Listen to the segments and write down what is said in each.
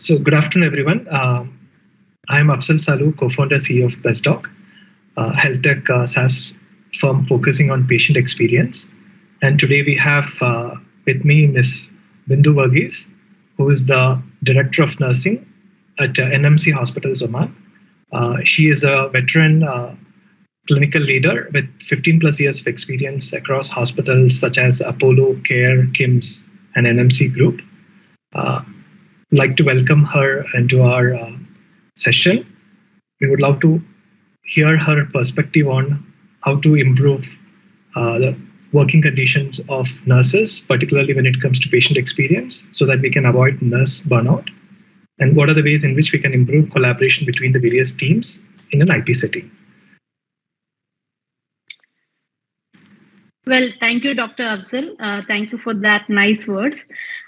So good afternoon, everyone. I'm Afsal Salu, co-founder, CEO of BestDoc, health tech SaaS firm focusing on patient experience. And today we have with me Ms Bindhu Varghese, who is the Director of Nursing at NMC Hospitals Oman. She is a veteran clinical leader with 15 plus years of experience across hospitals such as Apollo, Care, KIMS, and NMC Group. Like to welcome her into our session. We would love to hear her perspective on how to improve the working conditions of nurses, particularly when it comes to patient experience, so that we can avoid nurse burnout. And what are the ways in which we can improve collaboration between the various teams in an IP setting? Well, thank you, Dr. Afzal. Thank you for that nice words.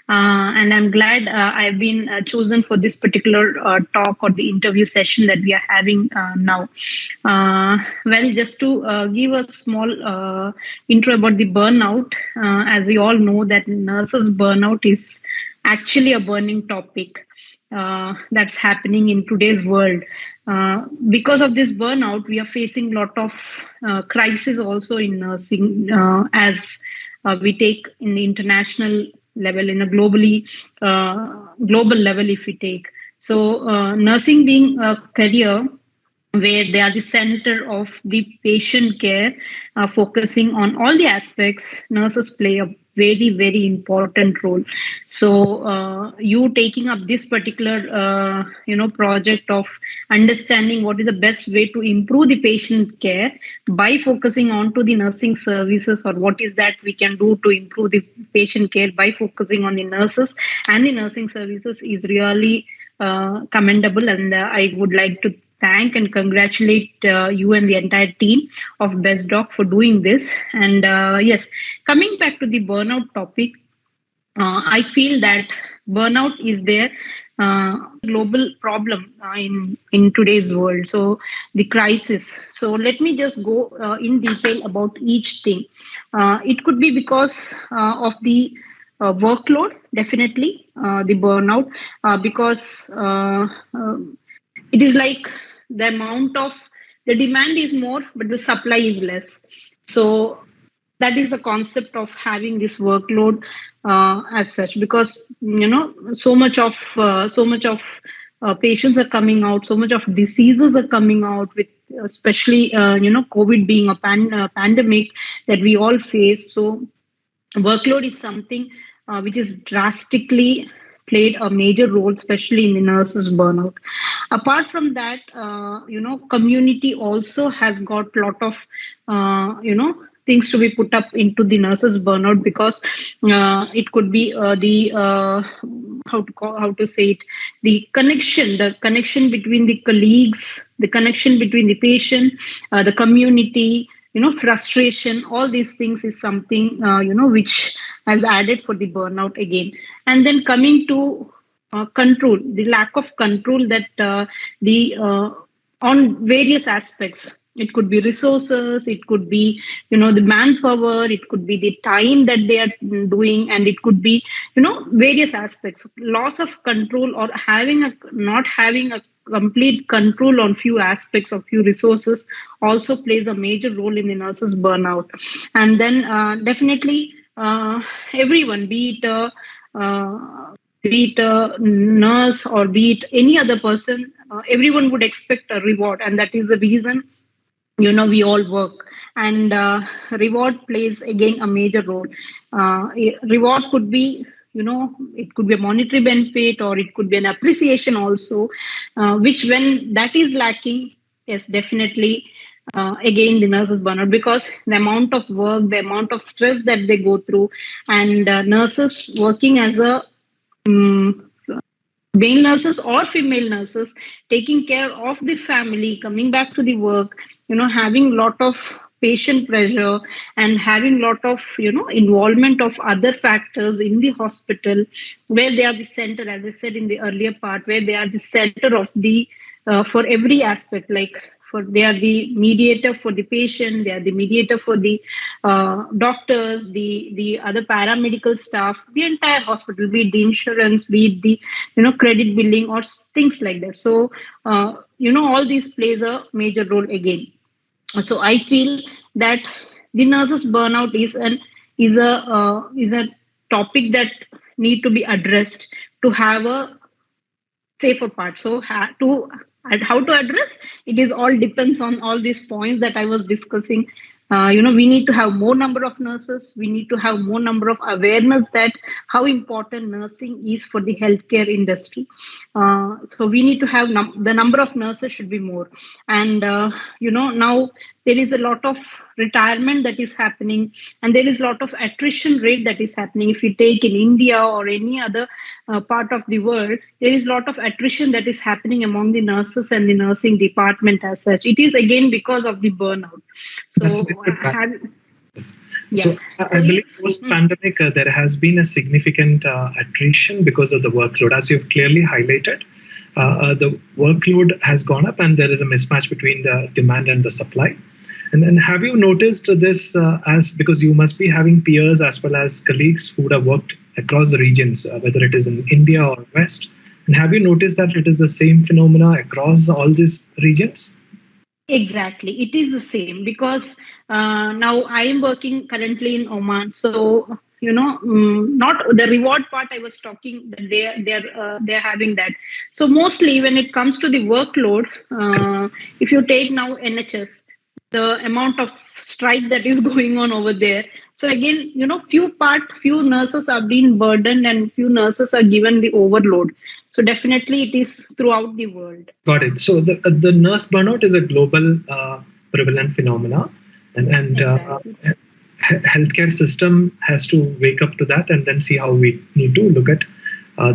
And I'm glad I've been chosen for this particular talk or the interview session that we are having now. Well, just to give a small intro about the burnout, as we all know that nurses burnout is actually a burning topic that's happening in today's world. Because of this burnout, we are facing a lot of crisis also in nursing as we take in the international level, in a global level if we take. So nursing being a career where they are the center of the patient care, focusing on all the aspects, nurses play a very, very important role. So you taking up this particular, project of understanding what is the best way to improve the patient care by focusing on to the nursing services, or what is that we can do to improve the patient care by focusing on the nurses and the nursing services is really commendable. And I would like to thank and congratulate you and the entire team of BestDoc for doing this. And yes, coming back to the burnout topic, I feel that burnout is there global problem in today's world. So the crisis. So let me just go in detail about each thing. It could be because of the workload, definitely the burnout, because it is like the demand is more, but the supply is less. So that is the concept of having this workload as such, because so much of patients are coming out, so much of diseases are coming out, with especially COVID being a pandemic that we all face. So workload is something which is drastically played a major role, especially in the nurses burnout. Apart from that, community also has got a lot of things to be put up into the nurses burnout, because it could be the connection between the colleagues, the connection between the patient, the community, frustration. All these things is something which has added for the burnout again. And then coming to control, the lack of control that on various aspects. It could be resources, it could be the manpower, it could be the time that they are doing, and it could be various aspects. Loss of control, or not having a complete control on few aspects of few resources, also plays a major role in the nurses burnout. And then definitely everyone, be it a nurse or be it any other person, everyone would expect a reward, and that is the reason we all work. And reward plays again a major role. Reward could be it could be a monetary benefit, or it could be an appreciation also, which when that is lacking, yes, definitely again the nurses burnout, because the amount of work, the amount of stress that they go through, and nurses working as a male nurses or female nurses, taking care of the family, coming back to the work, having a lot of patient pressure, and having lot of involvement of other factors in the hospital, where they are the center, as I said in the earlier part, where they are the center of the for every aspect, like they are the mediator for the patient, they are the mediator for the doctors, the other paramedical staff, the entire hospital, be it the insurance, be it the credit billing or things like that. So all these plays a major role again. So I feel that the nurses burnout is a topic that need to be addressed to have a safer part. So how to address it is all depends on all these points that I was discussing. We need to have more number of nurses, we need to have more number of awareness that how important nursing is for the healthcare industry. So we need to have the number of nurses should be more. And now there is a lot of retirement that is happening, and there is a lot of attrition rate that is happening. If you take in India or any other part of the world, there is a lot of attrition that is happening among the nurses and the nursing department as such. It is again because of the burnout. That's a So, bit good point. Yes. yeah. So I believe post-pandemic, there has been a significant attrition because of the workload. As you've clearly highlighted, the workload has gone up and there is a mismatch between the demand and the supply. And have you noticed this as because you must be having peers as well as colleagues who would have worked across the regions, whether it is in India or West? And have you noticed that it is the same phenomena across all these regions? Exactly, it is the same because now I am working currently in Oman. So not the reward part I was talking that they're having that. So mostly when it comes to the workload, if you take now NHS, the amount of strike that is going on over there. So again, few nurses are being burdened and few nurses are given the overload. So definitely it is throughout the world. Got it. So the nurse burnout is a global prevalent phenomena, and Exactly. healthcare system has to wake up to that and then see how we need to look at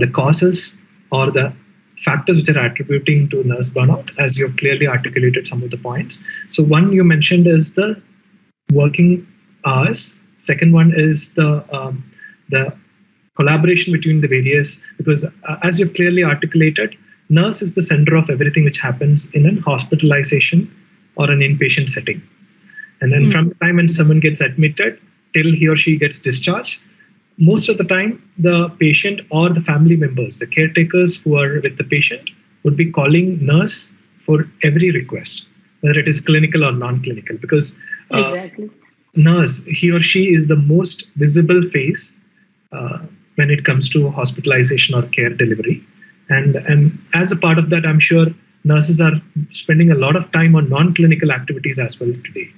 the causes or the factors which are attributing to nurse burnout, as you have clearly articulated some of the points. So one you mentioned is the working hours. Second one is the collaboration between the various, because as you've clearly articulated, nurse is the center of everything which happens in an hospitalization or an inpatient setting. And then from the time when someone gets admitted till he or she gets discharged, most of the time the patient or the family members, the caretakers who are with the patient, would be calling nurse for every request, whether it is clinical or non-clinical, because Exactly. nurse, he or she is the most visible face when it comes to hospitalization or care delivery. And as a part of that, I'm sure nurses are spending a lot of time on non-clinical activities as well today,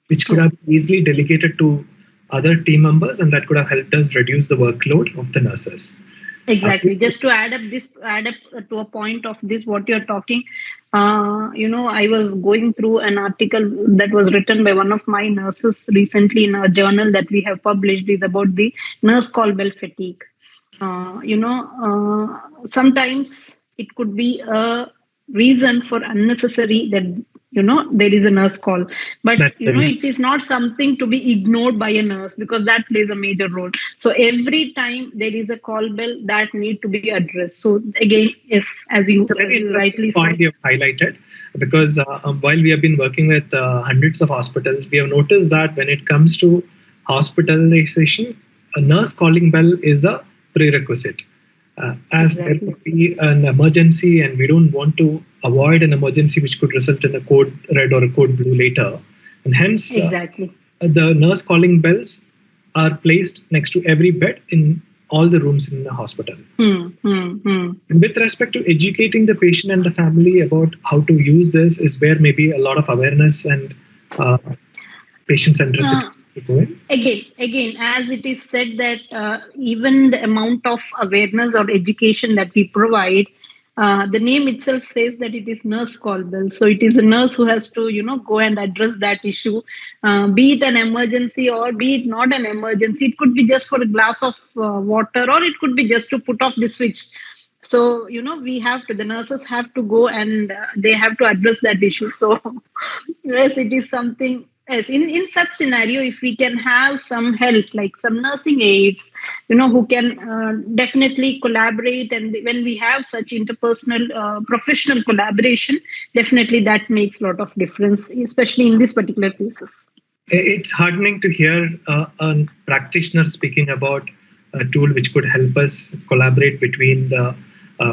which could have easily delegated to other team members, and that could have helped us reduce the workload of the nurses. Exactly. Just to add up to a point of this, what you're talking, I was going through an article that was written by one of my nurses recently in a journal that we have published, is about the nurse call bell fatigue. Sometimes it could be a reason for unnecessary that there is a nurse call, but it is not something to be ignored by a nurse, because that plays a major role. So every time there is a call bell, that need to be addressed. So again, yes, as you rightly point you have highlighted, because while we have been working with hundreds of hospitals, we have noticed that when it comes to hospitalization, a nurse calling bell is a prerequisite. As there could be an emergency and we don't want to avoid an emergency which could result in a code red or a code blue later. And hence, the nurse calling bells are placed next to every bed in all the rooms in the hospital. And with respect to educating the patient and the family about how to use this is where maybe a lot of awareness and patient centricity. Again, as it is said that even the amount of awareness or education that we provide, the name itself says that it is nurse call bell. So it is a nurse who has to, go and address that issue, be it an emergency or be it not an emergency. It could be just for a glass of water, or it could be just to put off the switch. So, the nurses have to go and they have to address that issue. So, yes, it is something Yes, in such scenario, if we can have some help, like some nursing aides, who can definitely collaborate, and when we have such interpersonal, professional collaboration, definitely that makes a lot of difference, especially in these particular cases. It's heartening to hear a practitioner speaking about a tool which could help us collaborate between the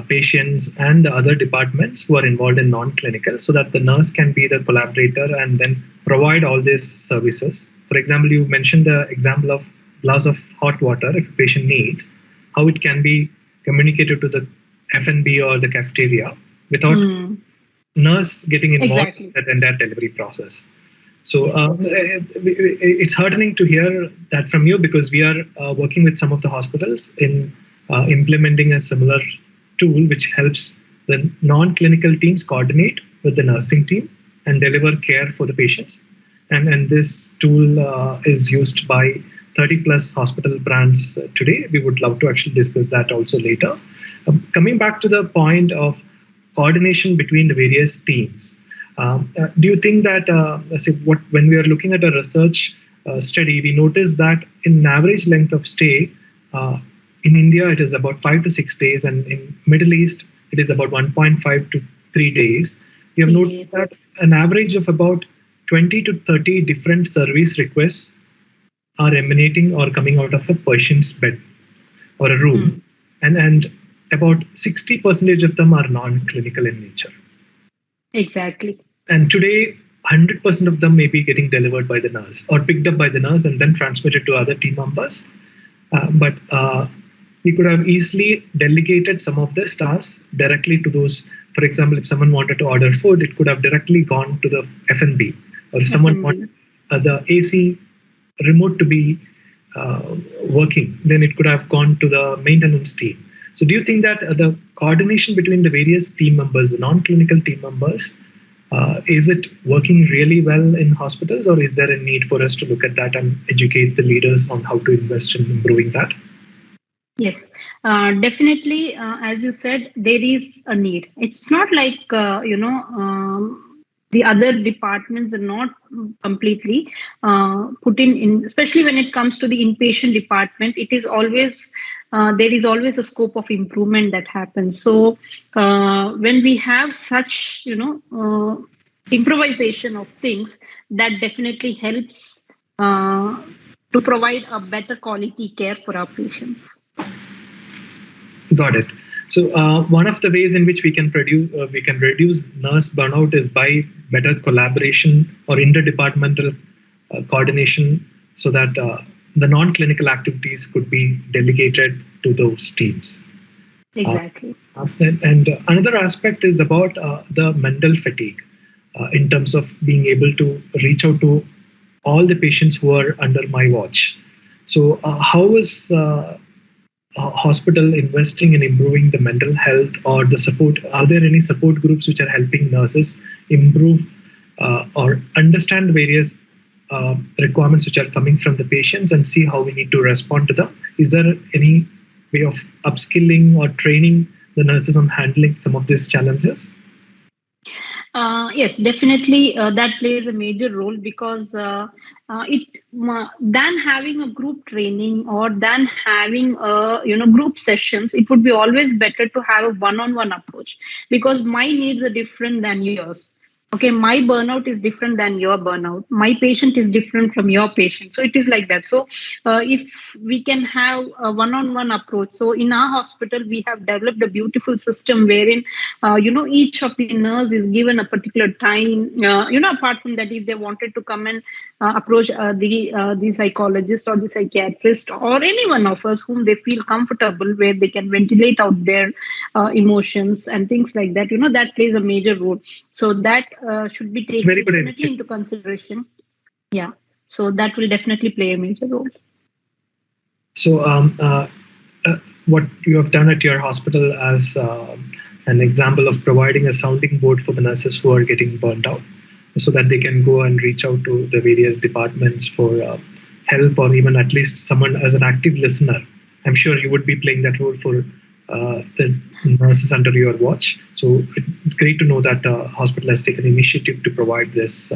patients and the other departments who are involved in non-clinical, so that the nurse can be the collaborator and then provide all these services. For example, you mentioned the example of glass of hot water if a patient needs, how it can be communicated to the F&B or the cafeteria without nurse getting involved Exactly. in that entire delivery process. So it's heartening to hear that from you, because we are working with some of the hospitals in implementing a similar tool which helps the non-clinical teams coordinate with the nursing team and deliver care for the patients. And this tool is used by 30 plus hospital brands today. We would love to actually discuss that also later. Coming back to the point of coordination between the various teams, do you think that, say, when we are looking at a research study, we notice that in average length of stay in India, it is about 5 to 6 days, and in Middle East, it is about 1.5 to 3 days. We have noticed that an average of about 20 to 30 different service requests are emanating or coming out of a patient's bed or a room, and about 60% of them are non-clinical in nature. Exactly. And today, 100% of them may be getting delivered by the nurse or picked up by the nurse and then transmitted to other team members. But we could have easily delegated some of this tasks directly to those. For example, if someone wanted to order food, it could have directly gone to the F&B. Or if someone wanted the AC remote to be working, then it could have gone to the maintenance team. So do you think that the coordination between the various team members, the non-clinical team members, is it working really well in hospitals, or is there a need for us to look at that and educate the leaders on how to invest in improving that? Yes, definitely. As you said, there is a need. It's not like, the other departments are not completely put in, especially when it comes to the inpatient department. It is always, there is always a scope of improvement that happens. So when we have such, improvisation of things, that definitely helps to provide a better quality care for our patients. Got it. So one of the ways in which we can reduce nurse burnout is by better collaboration or interdepartmental coordination, so that the non-clinical activities could be delegated to those teams. Exactly. And another aspect is about the mental fatigue in terms of being able to reach out to all the patients who are under my watch. So how is hospital investing in improving the mental health or the support? Are there any support groups which are helping nurses improve or understand various requirements which are coming from the patients and see how we need to respond to them? Is there any way of upskilling or training the nurses on handling some of these challenges? Yes, definitely. That plays a major role, because than having a group training or than having group sessions, it would be always better to have a one-on-one approach, because my needs are different than yours. Okay, my burnout is different than your burnout. My patient is different from your patient. So it is like that. So if we can have a one-on-one approach, so in our hospital we have developed a beautiful system wherein each of the nurse is given a particular time. Apart from that, if they wanted to come and approach the psychologist or the psychiatrist or any one of us whom they feel comfortable, where they can ventilate out their emotions and things like that, that plays a major role. So that should be taken definitely into consideration. Yeah. So that will definitely play a major role. So what you have done at your hospital as an example of providing a sounding board for the nurses who are getting burnt out, so that they can go and reach out to the various departments for help, or even at least someone as an active listener. I'm sure you would be playing that role for the nurses under your watch. So it's great to know that the hospital has taken initiative to provide this.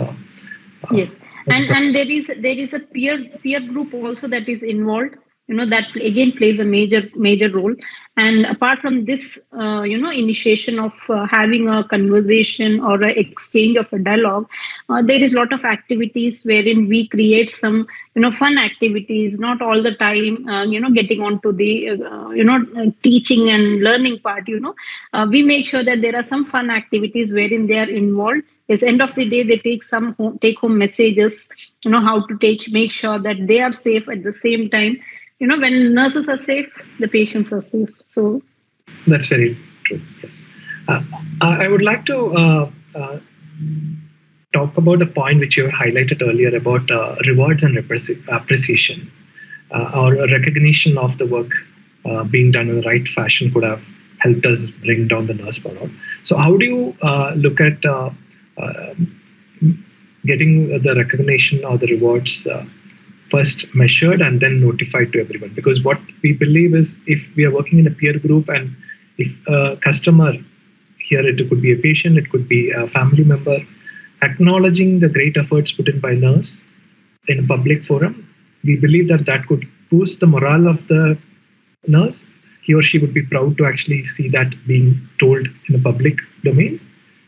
Yes. And there is a peer group also that is involved, that again plays a major role. And apart from this, initiation of having a conversation or an exchange of a dialogue, there is a lot of activities wherein we create some fun activities, not all the time getting onto the teaching and learning part. We make sure that there are some fun activities wherein they are involved. Yes, end of the day, they take home messages, how to make sure that they are safe. At the same time, when nurses are safe, the patients are safe. So That's very true. Yes. I would like to talk about a point which you highlighted earlier about rewards and appreciation, or a recognition of the work being done in the right fashion could have helped us bring down the nurse burnout. So, how do you look at uh, getting the recognition or the rewards first measured and then notified to everyone? Because what we believe is, if we are working in a peer group and if a customer, here it could be a patient, it could be a family member, acknowledging the great efforts put in by nurse in a public forum, we believe that that could boost the morale of the nurse. He or she would be proud to actually see that being told in the public domain.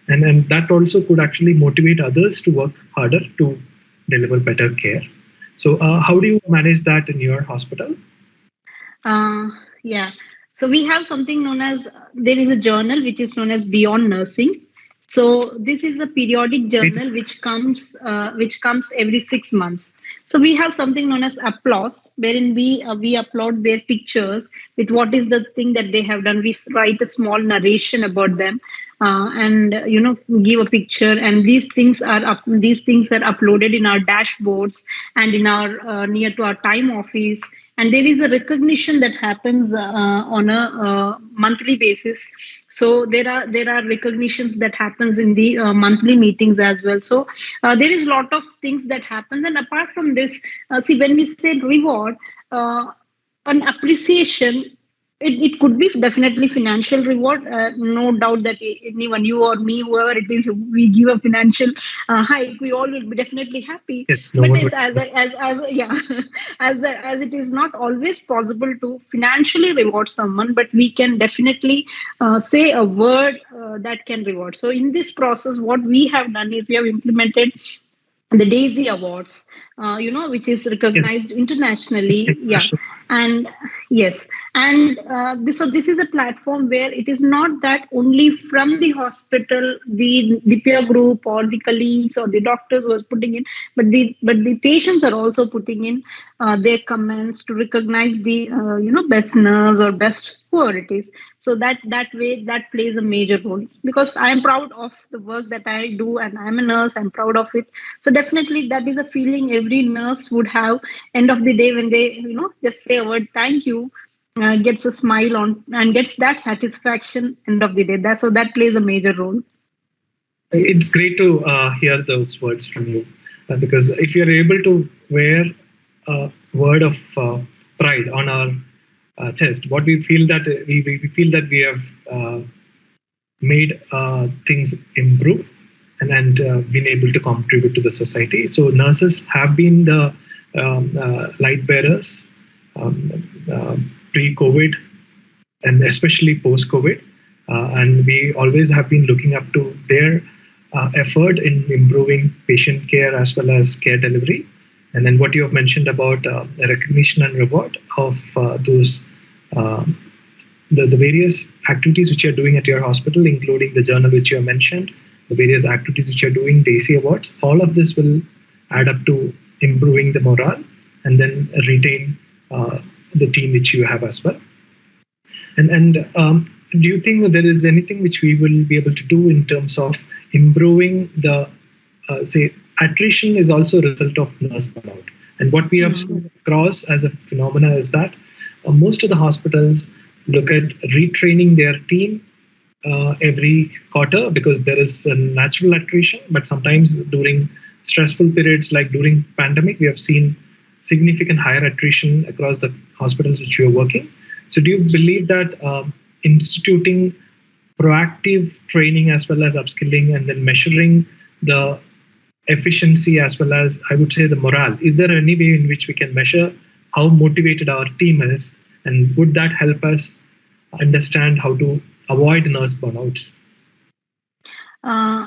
And that also could actually motivate others to work harder to deliver better care. So, how do you manage that in your hospital? Uh, yeah. So we have something known as, there is a journal which is known as Beyond Nursing. So this is a periodic journal which comes every 6 months. So we have something known as applause, wherein we upload their pictures with what is the thing that they have done. We write a small narration about them, and give a picture. And these things are uploaded in our dashboards and in our near to our time office. And there is a recognition that happens on a monthly basis. So there are recognitions that happens in the monthly meetings as well. So there is a lot of things that happen. And apart from this, see, when we say reward, uh, an appreciation, it could be definitely financial reward. No doubt that anyone, you or me, whoever it is, we give a financial hike, we all will be definitely happy. Yes, no But one as would as say. as yeah, as it is not always possible to financially reward someone, but we can definitely say a word that can reward. So in this process, what we have done is we have implemented the Daisy Awards, which is Yes, recognized it's internationally. Yeah, international. and yes, and this is a platform where it is not that only from the hospital, the peer group or the colleagues or the doctors was putting in, but the patients are also putting in their comments to recognize the best nurse or best whoever it is. So that way, that plays a major role, because I am proud of the work that I do, and I'm a nurse, I'm proud of it. So definitely that is a feeling every nurse would have end of the day, when they just say a word thank you, gets a smile on and gets that satisfaction end of the day. That plays a major role. It's great to hear those words from you, because if you're able to wear a word of pride on our chest, what we feel that we feel that we have made things improve, and been able to contribute to the society. So nurses have been the light bearers, pre-COVID and especially post-COVID. And we always have been looking up to their effort in improving patient care as well as care delivery. And then what you have mentioned about the recognition and reward of those uh, the various activities which you're doing at your hospital, including the journal which you have mentioned, the various activities which you're doing, Daisy Awards, all of this will add up to improving the morale and then retain the team which you have as well. And do you think that there is anything which we will be able to do in terms of improving the say attrition is also a result of nurse burnout? And what we have Mm. seen across as a phenomena is that most of the hospitals look at retraining their team every quarter, because there is a natural attrition. But sometimes during stressful periods like during pandemic, we have seen significant higher attrition across the hospitals which we are working. So do you believe that instituting proactive training as well as upskilling and then measuring the efficiency as well as, I would say, the morale? Is there any way in which we can measure how motivated our team is, and would that help us understand how to avoid nurse burnouts?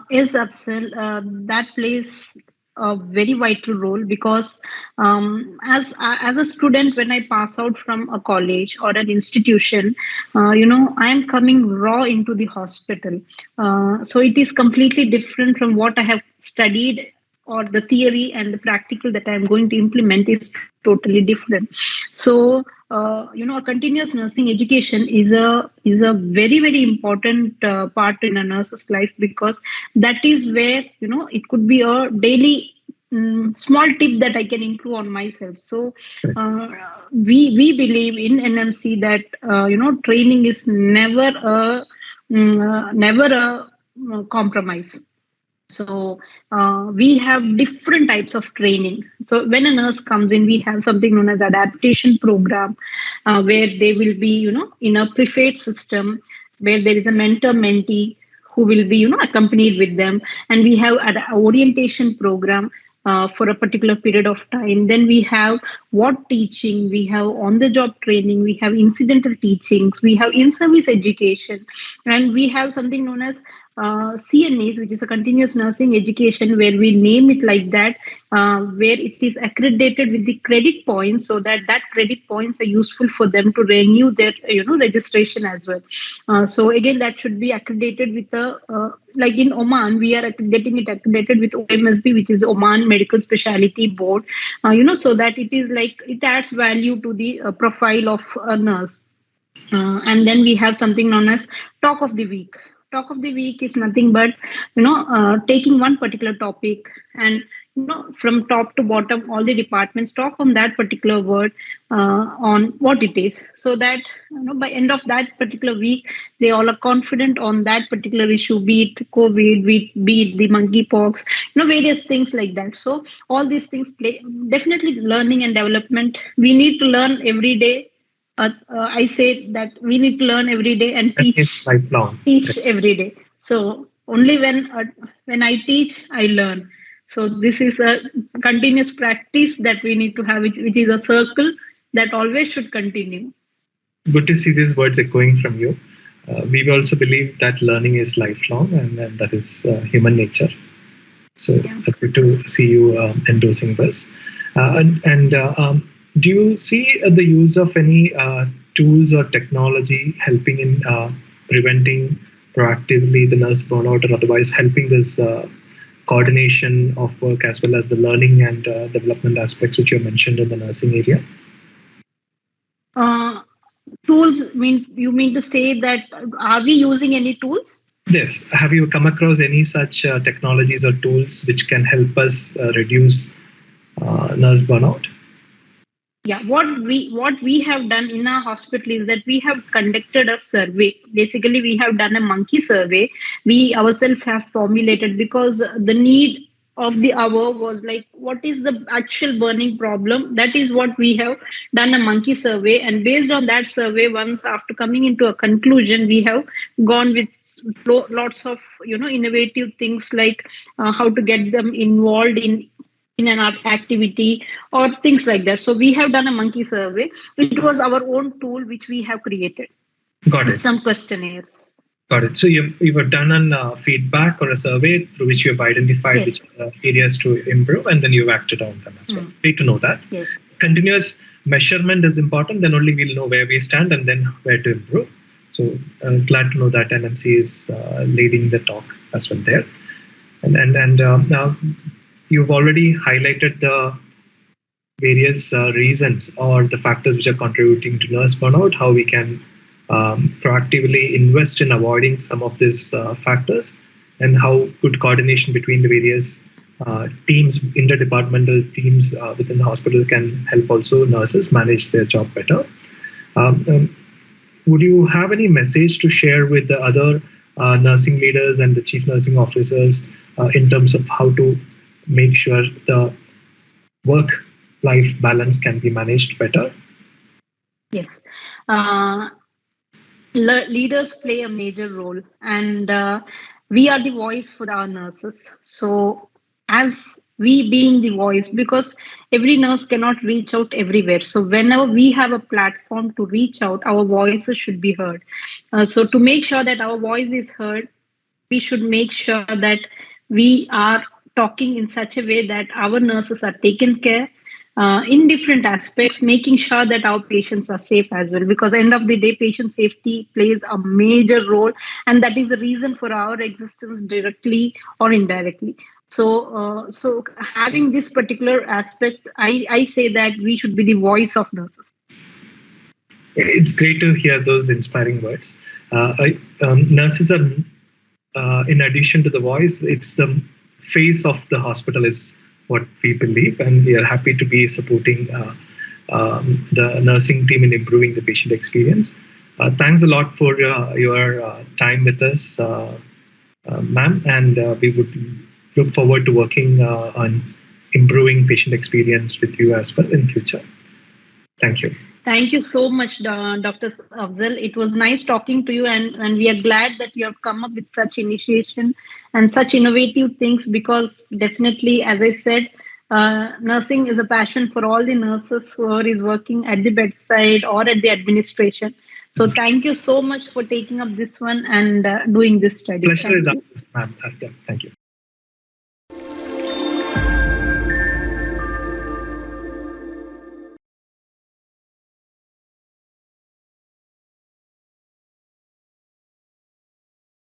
Yes, Afsal, that plays a very vital role because as a student, when I pass out from a college or an institution, I am coming raw into the hospital. So it is completely different from what I have studied, or the theory and the practical that I'm going to implement is totally different. So a continuous nursing education is a very important part in a nurse's life, because that is where it could be a daily small tip that I can improve on myself. So uh, we believe in NMC that training is never a compromise. So we have different types of training. So when a nurse comes in, we have something known as adaptation program, where they will be in a preferred system, where there is a mentor mentee who will be accompanied with them, and we have an orientation program for a particular period of time. Then we have what teaching, we have on the job training, we have incidental teachings, we have in service education, and we have something known as CNAs, which is a continuous nursing education, where we name it like that, where it is accredited with the credit points, so that credit points are useful for them to renew their registration as well. So again, that should be accredited with a like in Oman, we are getting it accredited with OMSB, which is the Oman Medical Specialty Board. So that it is like it adds value to the profile of a nurse. And then we have something known as talk of the week. Talk of the week is nothing but taking one particular topic, and from top to bottom all the departments talk on that particular word, on what it is, so that by end of that particular week they all are confident on that particular issue, be it COVID, be it the monkeypox, various things like that. So all these things play definitely learning and development. We need to learn every day. I say that we need to learn every day and That is teach lifelong. teach every day. So only when I teach, I learn. So this is a continuous practice that we need to have, which is a circle that always should continue. Good to see these words echoing from you. We also believe that learning is lifelong, and that is human nature. So Yeah. good to see you endorsing this. Do you see the use of any tools or technology helping in preventing proactively the nurse burnout, or otherwise helping this coordination of work as well as the learning and development aspects which you mentioned in the nursing area? Uh, Tools mean, you mean to say that are we using any tools? Yes. Have you come across any such technologies or tools which can help us reduce nurse burnout? Yeah, what we have done in our hospital is that we have conducted a survey. Basically, we have done a monkey survey. We ourselves have formulated, because the need of the hour was like, what is the actual burning problem? That is what we have done a monkey survey, and based on that survey, once after coming into a conclusion, we have gone with lots of innovative things, like how to get them involved in an activity or things like that. So we have done a monkey survey. It was our own tool which we have created Got with it. some questionnaires. Got it. So you've done a feedback or a survey through which you have identified which Yes. areas to improve, and then you've acted on them as well. Mm. Great to know that. Yes. Continuous measurement is important. Then only we'll know where we stand and then where to improve. So glad to know that NMC is leading the talk as well there. And now you've already highlighted the various reasons or the factors which are contributing to nurse burnout, how we can proactively invest in avoiding some of these factors, and how good coordination between the various teams, interdepartmental teams within the hospital, can help also nurses manage their job better. Um, um, would you have any message to share with the other nursing leaders and the chief nursing officers in terms of how to make sure the work life balance can be managed better? Yes. Uh, Leaders play a major role, and we are the voice for our nurses. So as we being the voice, because every nurse cannot reach out everywhere. So whenever we have a platform to reach out, our voices should be heard. So to make sure that our voice is heard, we should make sure that we are talking in such a way that our nurses are taken care in different aspects, making sure that our patients are safe as well, because end of the day patient safety plays a major role, and that is the reason for our existence directly or indirectly. So having this particular aspect, I say that we should be the voice of nurses. It's great to hear those inspiring words. Nurses are, in addition to the voice, it's the face of the hospital, is what we believe, and we are happy to be supporting the nursing team in improving the patient experience. Thanks a lot for your time with us, ma'am, and we would look forward to working on improving patient experience with you as well in future. Thank you. Thank you so much, Dr. Afzal. It was nice talking to you, and we are glad that you have come up with such initiation and such innovative things, because definitely, as I said, nursing is a passion for all the nurses who are is working at the bedside or at the administration. So thank you so much for taking up this one and doing this study. Pleasure Thank is you. ours, ma'am. Yeah, thank you.